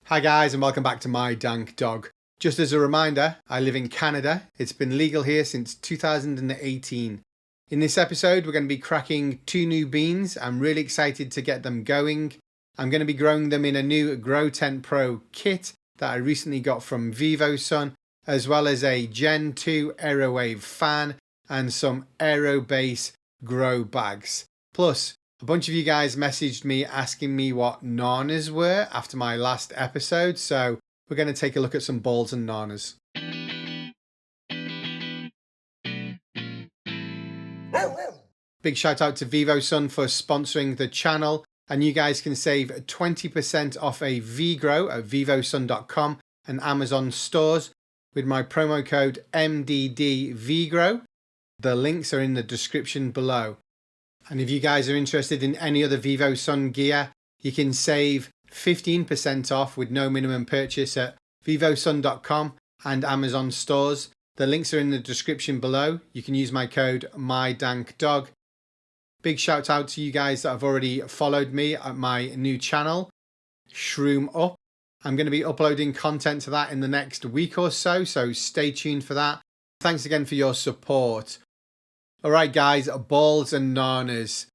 Hi guys and welcome back to My Dank Dog. Just as a reminder, I live in Canada. It's been legal here since 2018. In this episode, we're going to be cracking 2 new beans. I'm really excited to get them going. I'm going to be growing them in a new Grow Tent Pro kit that I recently got from Vivosun, as well as a Gen 2 AeroWave fan and some AeroBase grow bags. Plus, a bunch of you guys messaged me asking me what NANAS were after my last episode, so we're going to take a look at some balls and NANAS. Big shout out to Vivosun for sponsoring the channel, and you guys can save 20% off a VGrow at vivosun.com and Amazon stores with my promo code MDDVGrow. The links are in the description below. And if you guys are interested in any other Vivosun gear, you can save 15% off with no minimum purchase at vivosun.com and Amazon stores. The links are in the description below. You can use my code MyDankDog. Big shout out to you guys that have already followed me at my new channel, Shroom Up. I'm going to be uploading content to that in the next week or so stay tuned for that. Thanks again for your support. Alright guys, balls and NANAS.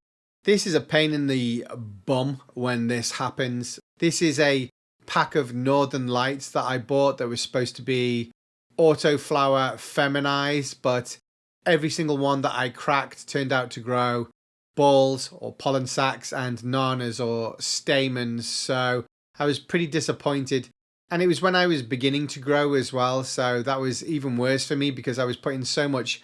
This is a pain in the bum when this happens. This is a pack of Northern Lights that I bought that was supposed to be autoflower feminized, but every single one that I cracked turned out to grow balls or pollen sacs and NANAS or stamens, so I was pretty disappointed. And it was when I was beginning to grow as well, so that was even worse for me because I was putting so much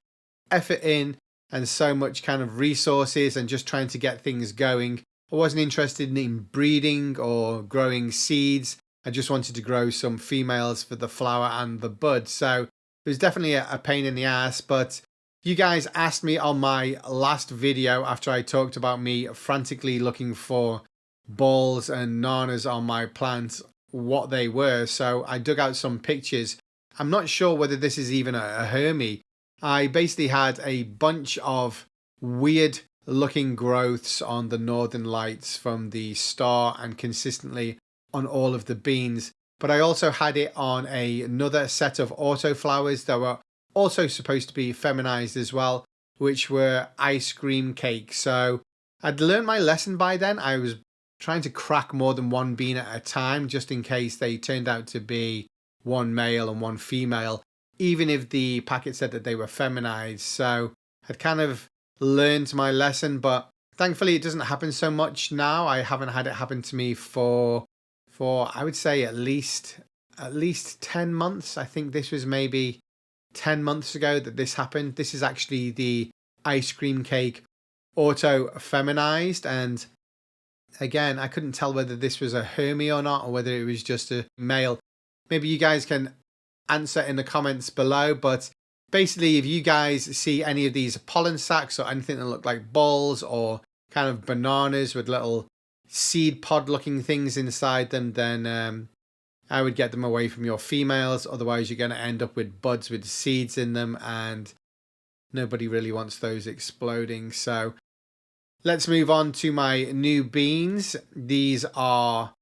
effort in and so much kind of resources and just trying to get things going. I wasn't interested in breeding or growing seeds. I just wanted to grow some females for the flower and the bud. So it was definitely a pain in the ass, but you guys asked me on my last video after I talked about me frantically looking for balls and NANAS on my plants, what they were. So I dug out some pictures. I'm not sure whether this is even a Hermy. I basically had a bunch of weird looking growths on the Northern Lights from the star and consistently on all of the beans. But I also had it on another set of autoflowers that were also supposed to be feminized as well, which were ice cream cake. So I'd learned my lesson by then. I was trying to crack more than one bean at a time just in case they turned out to be one male and one female, even if the packet said that they were feminized. So I'd kind of learned my lesson, but thankfully it doesn't happen so much now. I haven't had it happen to me for I would say at least 10 months. I think this was maybe 10 months ago that this happened. This is actually the ice cream cake auto feminized, and again, I couldn't tell whether this was a Hermy or not, or whether it was just a male. Maybe you guys can answer in the comments below, but basically if you guys see any of these pollen sacs or anything that look like balls or kind of bananas with little seed pod looking things inside them, then I would get them away from your females. Otherwise you're going to end up with buds with seeds in them, and nobody really wants those exploding. So let's move on to my new beans. These are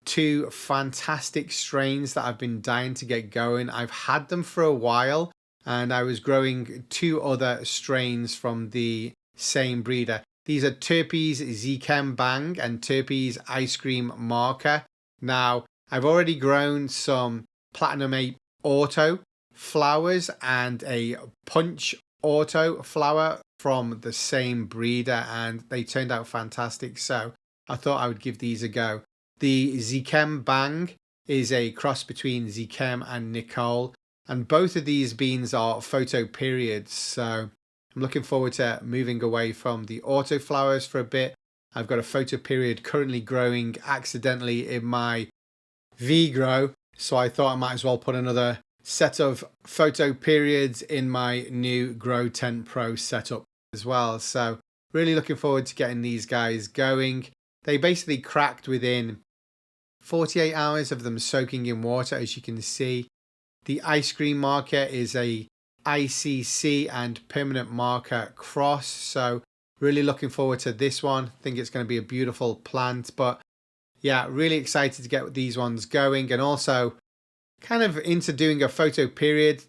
2 fantastic strains that I've been dying to get going. I've had them for a while, and I was growing 2 other strains from the same breeder. These are Terpes Zchem Bang and Terpes Ice Cream Marker. Now, I've already grown some Platinum 8 Auto flowers and a Punch Auto flower from the same breeder, and they turned out fantastic, so I thought I would give these a go. The Zchem Bang is a cross between Zchem and Nicole, and both of these beans are photo periods, so I'm looking forward to moving away from the auto flowers for a bit. I've got a photo period currently growing accidentally in my VGrow, so I thought I might as well put another set of photo periods in my new Grow Tent Pro setup as well. So really looking forward to getting these guys going. They basically cracked within 48 hours of them soaking in water, as you can see. The ice cream marker is a ICC and permanent marker cross, so really looking forward to this one. I think it's going to be a beautiful plant, but yeah, really excited to get these ones going, and also kind of into doing a photo period.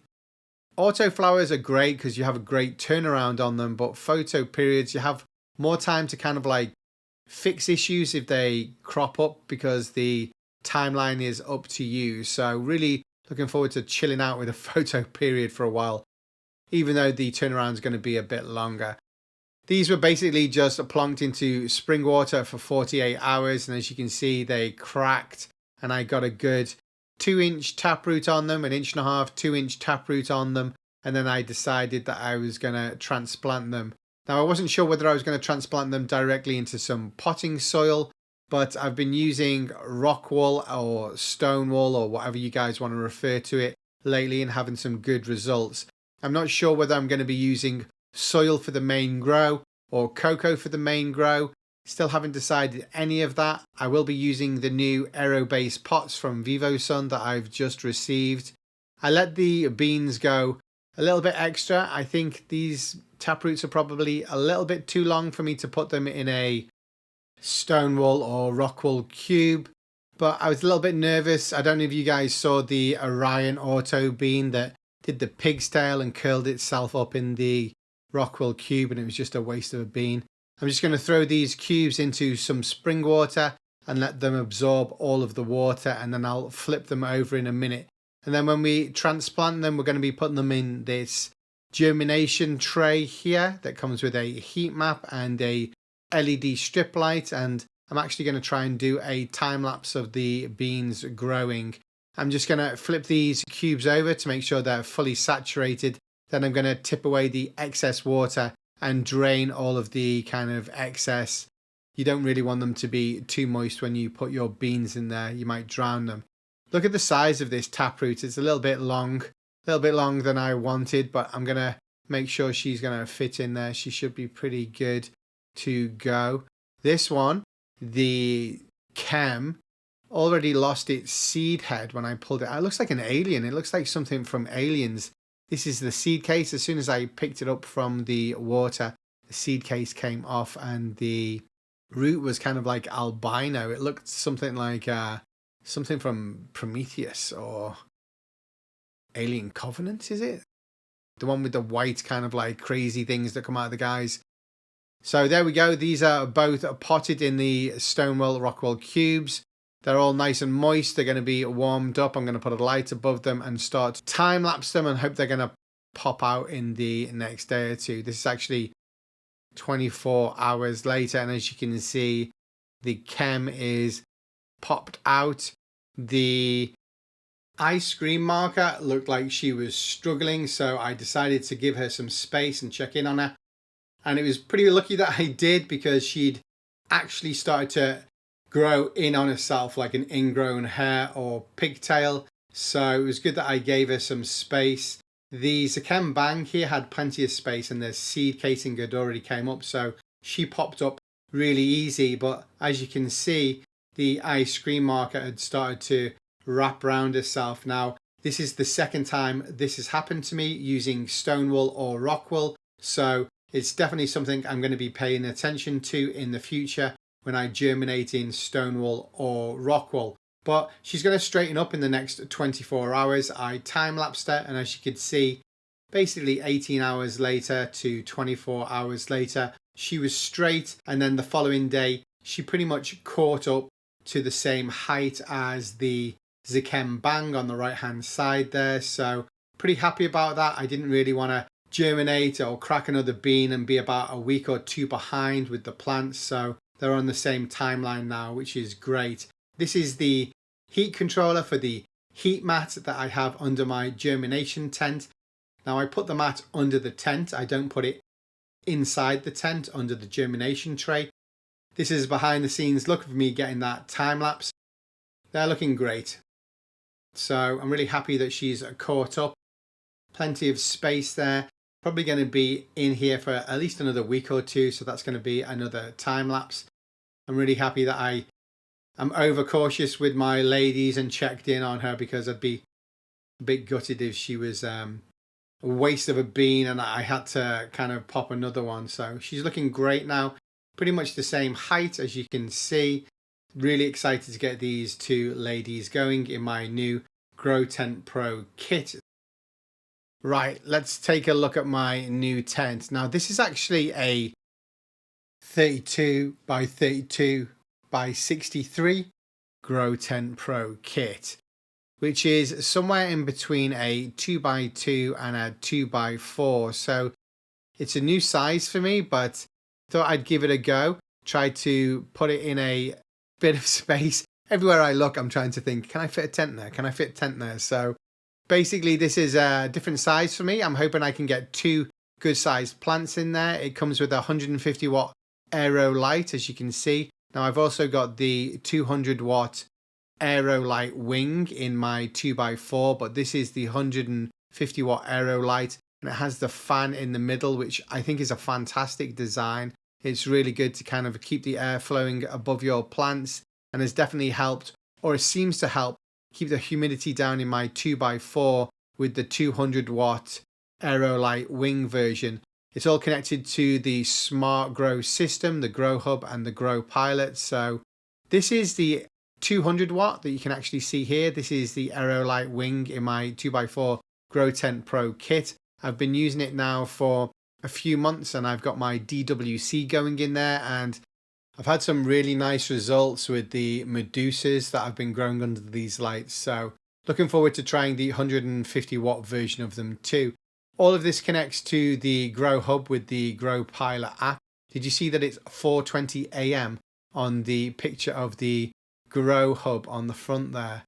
Auto flowers are great because you have a great turnaround on them, but photo periods, you have more time to kind of like fix issues if they crop up because the timeline is up to you. So really looking forward to chilling out with a photo period for a while, even though the turnaround is going to be a bit longer. These were basically just plonked into spring water for 48 hours, and as you can see, they cracked, and I got a good 2-inch taproot on them, 1.5 inch, 2-inch taproot on them, and then I decided that I was going to transplant them. Now, I wasn't sure whether I was going to transplant them directly into some potting soil, but I've been using rock wool or stone wool or whatever you guys want to refer to it lately and having some good results. I'm not sure whether I'm going to be using soil for the main grow or cocoa for the main grow. Still haven't decided any of that. I will be using the new AeroBase pots from Vivosun that I've just received. I let the beans go a little bit extra. I think these taproots are probably a little bit too long for me to put them in a stone wool or rock wool cube, but I was a little bit nervous. I don't know if you guys saw the Orion Auto bean that did the pig's tail and curled itself up in the rock wool cube, and it was just a waste of a bean. I'm just going to throw these cubes into some spring water and let them absorb all of the water, and then I'll flip them over in a minute. And then when we transplant them, we're going to be putting them in this germination tray here that comes with a heat map and a LED strip light, and I'm actually going to try and do a time lapse of the beans growing. I'm just going to flip these cubes over to make sure they're fully saturated. Then I'm going to tip away the excess water and drain all of the kind of excess. You don't really want them to be too moist when you put your beans in there. You might drown them. Look at the size of this taproot. It's a little bit long than I wanted, but I'm going to make sure she's going to fit in there. She should be pretty good to go. This one, the chem, already lost its seed head when I pulled it out. It looks like an alien. It looks like something from Aliens. This is the seed case. As soon as I picked it up from the water, the seed case came off and the root was kind of like albino. It looked something like something from Prometheus or Alien Covenant, is it? The one with the white kind of like crazy things that come out of the guys. So there we go. These are both potted in the Stonewall Rockwell cubes. They're all nice and moist. They're going to be warmed up. I'm going to put a light above them and start to time lapse them and hope they're going to pop out in the next day or two. This is actually 24 hours later, and as you can see, the chem is popped out. The ice cream marker looked like she was struggling, so I decided to give her some space and check in on her. And it was pretty lucky that I did, because she'd actually started to grow in on herself like an ingrown hair or pigtail. So it was good that I gave her some space. The Zakem Bang here had plenty of space, and the seed casing had already came up, so she popped up really easy. But as you can see, the ice cream marker had started to wrap around herself. Now, this is the second time this has happened to me using stone wool or rock wool, so it's definitely something I'm going to be paying attention to in the future when I germinate in stone wool or rock wool. But she's going to straighten up in the next 24 hours. I time-lapsed her, and as you can see, basically 18 hours later to 24 hours later, she was straight, and then the following day, she pretty much caught up to the same height as the Zakem Bang on the right-hand side there. So pretty happy about that. I didn't really want to germinate or crack another bean and be about a week or two behind with the plants, so they're on the same timeline now, which is great. This is the heat controller for the heat mat that I have under my germination tent. Now, I put the mat under the tent. I don't put it inside the tent under the germination tray. This is behind the scenes look of me getting that time lapse. They're looking great. So I'm really happy that she's caught up. Plenty of space there. Probably going to be in here for at least another week or two, so that's going to be another time lapse. I'm really happy that I'm overcautious with my ladies and checked in on her, because I'd be a bit gutted if she was a waste of a bean and I had to kind of pop another one. So she's looking great now. Pretty much the same height, as you can see. Really excited to get these two ladies going in my new Grow Tent Pro kit. Right, let's take a look at my new tent. Now this is actually a 32 by 32 by 63 Grow Tent Pro kit, which is somewhere in between a 2x2 and a 2x4. So it's a new size for me, but thought I'd give it a go. Try to put it in a bit of space. Everywhere I look, I'm trying to think, can I fit a tent there? Can I fit a tent there? So basically this is a different size for me. I'm hoping I can get two good sized plants in there. It comes with a 150 watt aero light, as you can see. Now I've also got the 200 watt aero light wing in my 2x4, but this is the 150 watt aero light, and it has the fan in the middle, which I think is a fantastic design. It's really good to kind of keep the air flowing above your plants, and has definitely helped, or it seems to help, keep the humidity down in my 2x4 with the 200 watt aero light wing version. It's all connected to the Smart Grow system, the Grow Hub and the Grow Pilot. So this is the 200 watt that you can actually see here. This is the AeroLight wing in my 2x4 Grow Tent Pro kit. I've been using it now for a few months, and I've got my DWC going in there, and I've had some really nice results with the medusas that I've been growing under these lights. So looking forward to trying the 150 watt version of them too. All of this connects to the Grow Hub with the Grow Pilot app. Did you see that it's 4:20 a.m. on the picture of the Grow Hub on the front there?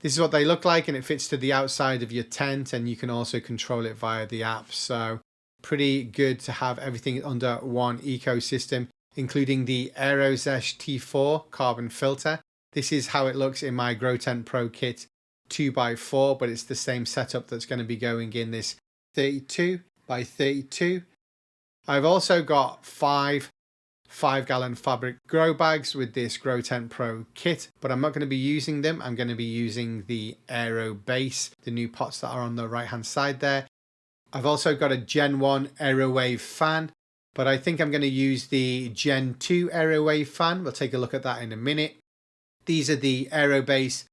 This is what they look like, and it fits to the outside of your tent, and you can also control it via the app. So pretty good to have everything under one ecosystem, including the AeroZesh T4 carbon filter. This is how it looks in my Grow Tent Pro kit 2x4, but it's the same setup that's going to be going in this 32 by 32. I've also got 5-gallon fabric grow bags with this Grow Tent Pro kit, but I'm not going to be using them. I'm going to be using the AeroBase, the new pots that are on the right hand side there. I've also got a Gen 1 AeroWave fan, but I think I'm going to use the Gen 2 AeroWave fan. We'll take a look at that in a minute. These are the AeroBase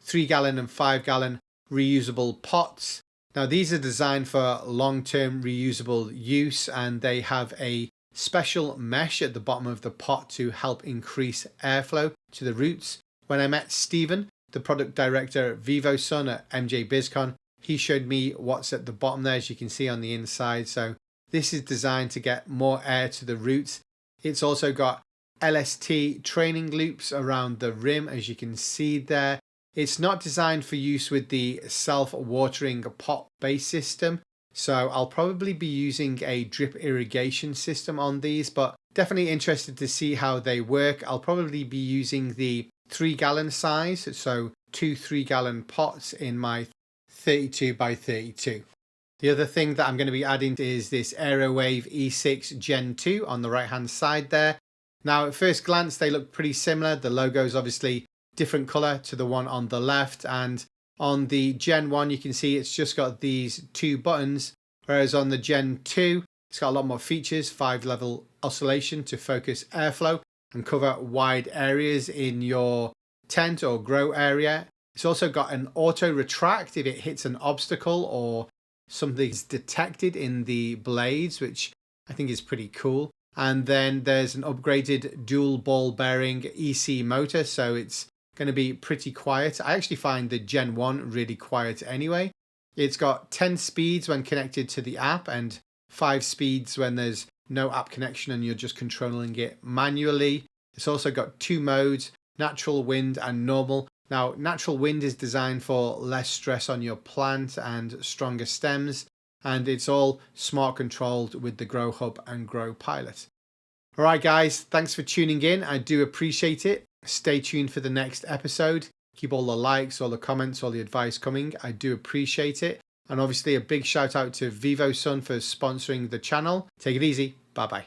3-gallon and 5-gallon reusable pots. Now these are designed for long-term reusable use, and they have a special mesh at the bottom of the pot to help increase airflow to the roots. When I met Stephen, the product director at Vivosun at MJ BizCon, he showed me what's at the bottom there, as you can see on the inside. So this is designed to get more air to the roots. It's also got LST training loops around the rim, as you can see there. It's not designed for use with the self-watering pot-based system, so I'll probably be using a drip irrigation system on these, but definitely interested to see how they work. I'll probably be using the 3-gallon size, so 2 3-gallon pots in my 32 by 32. The other thing that I'm going to be adding is this AeroWave E6 Gen 2 on the right hand side there. Now at first glance they look pretty similar. The logo is obviously different color to the one on the left, and on the Gen 1 you can see it's just got these two buttons, whereas on the Gen 2 it's got a lot more features. 5-level oscillation to focus airflow and cover wide areas in your tent or grow area. It's also got an auto retract if it hits an obstacle or something's detected in the blades, which I think is pretty cool. And then there's an upgraded dual ball bearing EC motor, so it's going to be pretty quiet. I actually find the Gen 1 really quiet anyway. It's got 10 speeds when connected to the app and 5 speeds when there's no app connection and you're just controlling it manually. It's also got 2 modes, natural wind and normal. Now, natural wind is designed for less stress on your plant and stronger stems, and it's all smart controlled with the Grow Hub and Grow Pilot. All right, guys, thanks for tuning in. I do appreciate it. Stay tuned for the next episode. Keep all the likes, all the comments, all the advice coming. I do appreciate it. And obviously a big shout out to Vivosun for sponsoring the channel. Take it easy. Bye-bye.